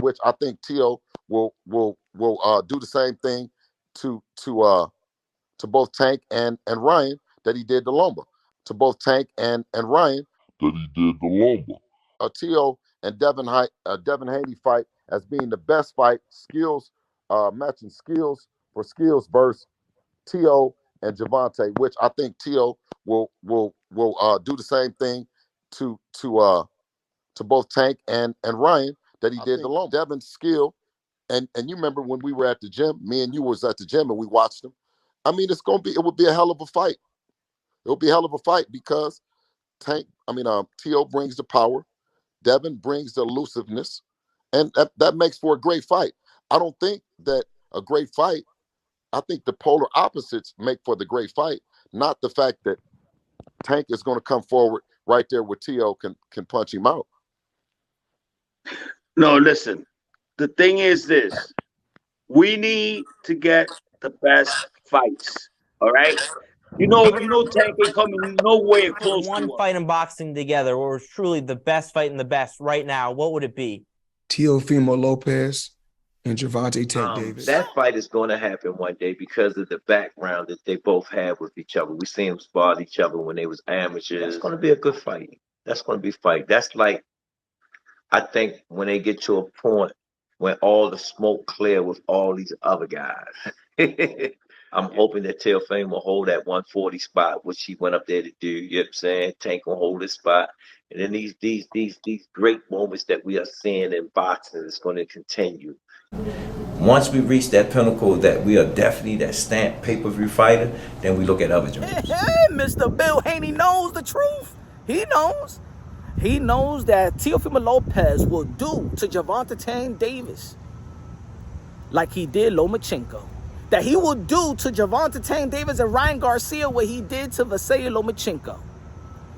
which I think Teo will do the same thing to both Tank and Ryan that he did to Lomba. To both Tank and Ryan that he did to Lomba. Teo and Devin Haney fight as being the best fight, skills, matching skills for skills versus Teo and Gervonta, which I think Teo will do the same thing to both Tank and Ryan that he did to Lomba. Devin's skill, and you remember when we were at the gym, me and you was at the gym and we watched him. I mean, it would be a hell of a fight. It would be a hell of a fight because Teo brings the power, Devin brings the elusiveness, and that makes for a great fight. I don't think that a great fight, I think the polar opposites make for the great fight, not the fact that Tank is going to come forward right there where Teo can punch him out. No, listen. The thing is this. We need to get the best fights. All right? You know, Tank ain't coming nowhere close one to us. fight in boxing together, or truly the best fight in the best right now, what would it be? Teofimo Lopez and Gervonta Tank Davis. That fight is going to happen one day because of the background that they both have with each other. We see them spar each other when they was amateurs. That's going to be a good fight. That's going to be a fight. That's like, I think when they get to a point when all the smoke clear with all these other guys. I'm hoping that Teofimo will hold that 140 spot, which he went up there to do. You know what I'm saying? Tank will hold his spot. And then these great moments that we are seeing in boxing is going to continue. Once we reach that pinnacle that we are definitely that stamped pay-per-view fighter, then we look at other dreams. Hey, Mr. Bill Haney knows the truth. He knows. He knows that Teofimo Lopez will do to Gervonta Tank Davis like he did Lomachenko. That he will do to Gervonta Tank Davis and Ryan Garcia what he did to Vasyl Lomachenko.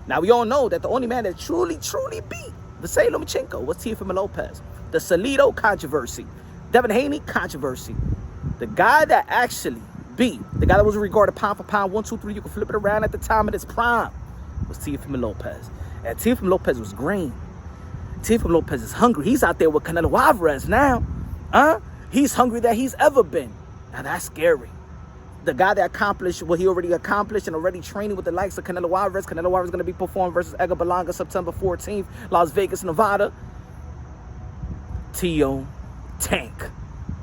Now, we all know that the only man that truly beat Vasyl Lomachenko was Teofimo Lopez. The Salido controversy. Devin Haney controversy. The guy that actually beat, the guy that was regarded pound for pound, 1, 2, 3, you can flip it around at the time of his prime, was Teofimo Lopez. And Teofimo Lopez was green. Teofimo Lopez is hungry. He's out there with Canelo Alvarez now. He's hungry that he's ever been. Now that's scary. The guy that accomplished what he already accomplished and already training with the likes of Canelo Alvarez. Canelo Alvarez is going to be performing versus Edgar Berlanga September 14th, Las Vegas, Nevada. Teo, Tank,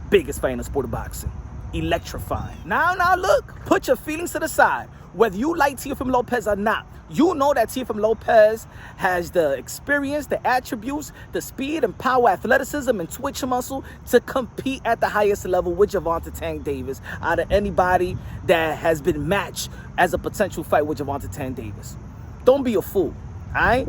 biggest fight in the sport of boxing. Electrifying. Now look, put your feelings to the side. Whether you like Teofimo Lopez or not, you know that Teofimo Lopez has the experience, the attributes, the speed and power, athleticism, and twitch muscle to compete at the highest level with Gervonta Tank Davis out of anybody that has been matched as a potential fight with Gervonta Tank Davis. Don't be a fool, all right?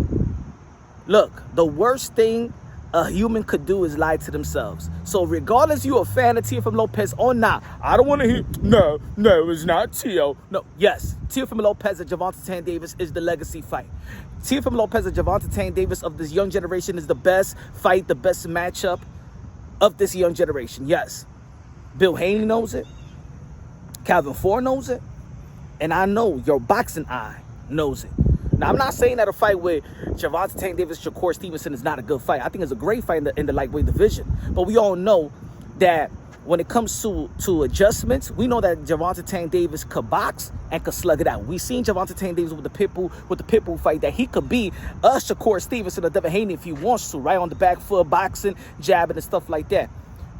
Look, the worst thing a human could do is lie to themselves. So regardless you're a fan of Teofimo Lopez or not, I don't want to hear, no, it's not Teo. No, yes, Teofimo Lopez and Gervonta Tank Davis is the legacy fight. Teofimo Lopez and Gervonta Tank Davis of this young generation is the best fight, the best matchup of this young generation. Yes, Bill Haney knows it. Calvin Ford knows it. And I know your boxing eye knows it. Now, I'm not saying that a fight with Gervonta Tank Davis, Shakur Stevenson is not a good fight. I think it's a great fight in the lightweight division. But we all know that when it comes to adjustments, we know that Gervonta Tank Davis could box and could slug it out. We've seen Gervonta Tank Davis with the Pitbull fight that he could be a Shakur Stevenson or Devin Haney if he wants to, right? On the back foot, boxing, jabbing, and stuff like that.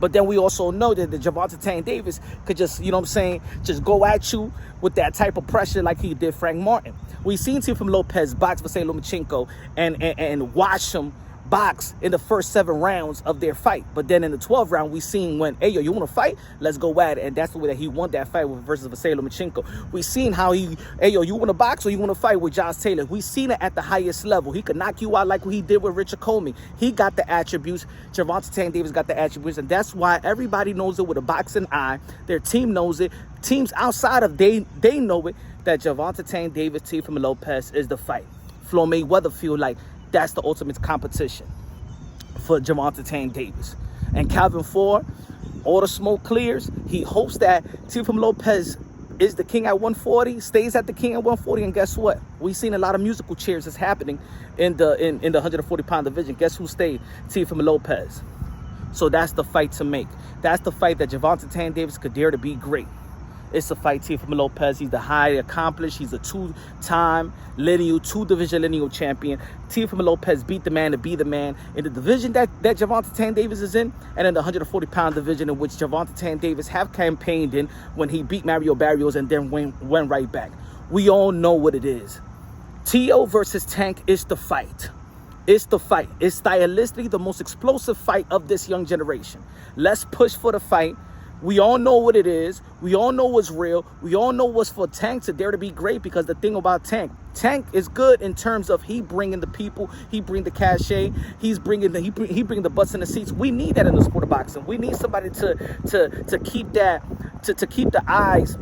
But then we also know that the Gervonta Tank Davis could just, you know what I'm saying, just go at you with that type of pressure like he did Frank Martin. We've seen Teofimo Lopez box Vasyl Lomachenko and watch him box in the first 7 rounds of their fight. But then in the 12th round, we seen when, hey, yo, you want to fight? Let's go at it. And that's the way that he won that fight versus Vasyl Lomachenko. We seen how he, hey, yo, you want to box or you want to fight with Josh Taylor? We seen it at the highest level. He could knock you out like what he did with Richard Coleman. He got the attributes. Gervonta Tank Davis got the attributes. And that's why everybody knows it with a boxing eye. Their team knows it. Teams outside of they know it, that Gervonta Tank Davis, Teofimo Lopez is the fight. Floyd Mayweather feel like that's the ultimate competition for Gervonta Tank Davis. And Calvin Ford, all the smoke clears. He hopes that Teofimo Lopez is the king at 140, stays at the king at 140, and guess what? We've seen a lot of musical chairs that's happening in the 140-pound division. Guess who stayed? Teofimo Lopez. So that's the fight to make. That's the fight that Gervonta Tank Davis could dare to be great. It's a fight. Teofimo Lopez, he's the highly accomplished. He's a two-time two-division lineal champion. Teofimo Lopez beat the man to be the man in the division that Gervonta Tank Davis is in, and in the 140-pound division in which Gervonta Tank Davis have campaigned in when he beat Mario Barrios and then went right back. We all know what it is. Teo versus Tank is the fight. It's the fight. It's stylistically the most explosive fight of this young generation. Let's push for the fight. We all know what it is. We all know what's real. We all know what's for Tank to dare to be great, because the thing about Tank is good in terms of he bringing the people, he bring the cachet, he bring the butts in the seats. We need that in the sport of boxing. We need somebody to keep that, to keep the eyes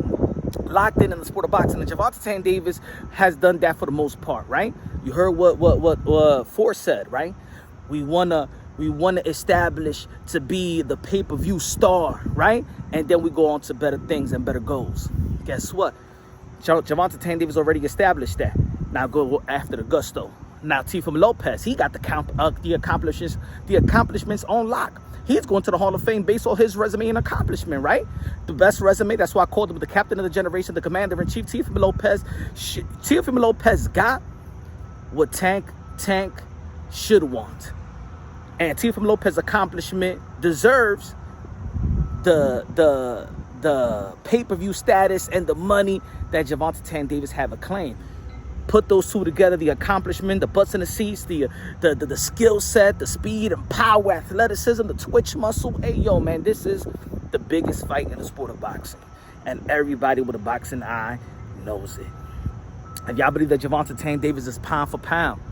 locked in the sport of boxing. And Gervonta Tank Davis has done that for the most part, right? You heard what Force said, right? We wanna establish to be the pay-per-view star, right? And then we go on to better things and better goals. Guess what? Gervonta Tank Davis already established that. Now go after the gusto. Now Teofimo Lopez, he got the accomplishments on lock. He's going to the Hall of Fame based on his resume and accomplishment, right? The best resume. That's why I called him the captain of the generation, the commander-in-chief. Teofimo Lopez got what Tank should want. And Teofimo Lopez's accomplishment deserves the pay-per-view status and the money that Gervonta Tank Davis have acclaimed. Put those two together, the accomplishment, the butts in the seats, the skill set, the speed and power, athleticism, the twitch muscle. Hey, yo, man, this is the biggest fight in the sport of boxing. And everybody with a boxing eye knows it. If y'all believe that Gervonta Tank Davis is pound for pound,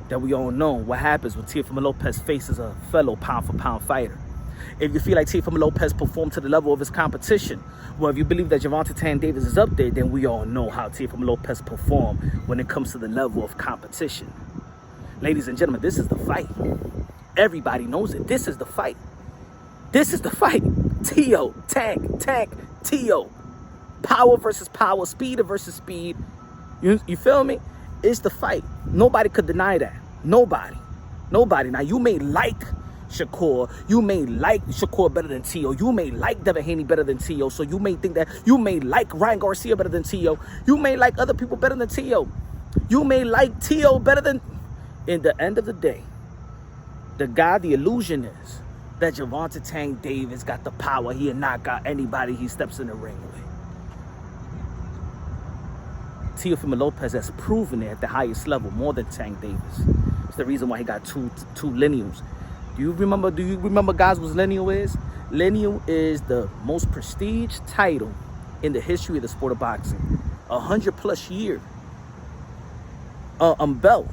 that we all know what happens when Teofimo Lopez faces a fellow pound-for-pound fighter. If you feel like Teofimo Lopez performed to the level of his competition, well, if you believe that Gervonta Tank Davis is up there, then we all know how Teofimo Lopez performed when it comes to the level of competition. Ladies and gentlemen, this is the fight. Everybody knows it. This is the fight. This is the fight. Teo, Tank, Teo. Power versus power, speed versus speed. You feel me? It's the fight. Nobody could deny that. Nobody. Now, you may like Shakur. You may like Shakur better than Teo. You may like Devin Haney better than Teo. So you may think that you may like Ryan Garcia better than Teo. You may like other people better than Teo. You may like Teo better than... In the end of the day, the illusion is that Gervonta Tank Davis got the power. He had not got anybody he steps in the ring with. Teofimo Lopez has proven it at the highest level, more than Tank Davis. It's the reason why he got two lineals. Do you remember, guys, what lineal is? Lineal is the most prestige title in the history of the sport of boxing. 100+ year belt.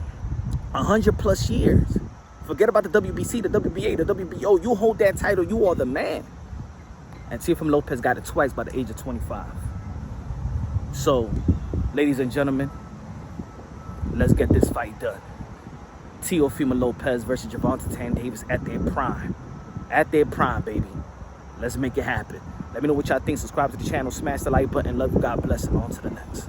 100+ years. Forget about the WBC, the WBA, the WBO. You hold that title, you are the man. And Teofimo Lopez got it twice by the age of 25. So, ladies and gentlemen, let's get this fight done. Teofimo Lopez versus Gervonta Tank Davis at their prime. At their prime, baby. Let's make it happen. Let me know what y'all think. Subscribe to the channel. Smash the like button. Love you. God bless. And on to the next.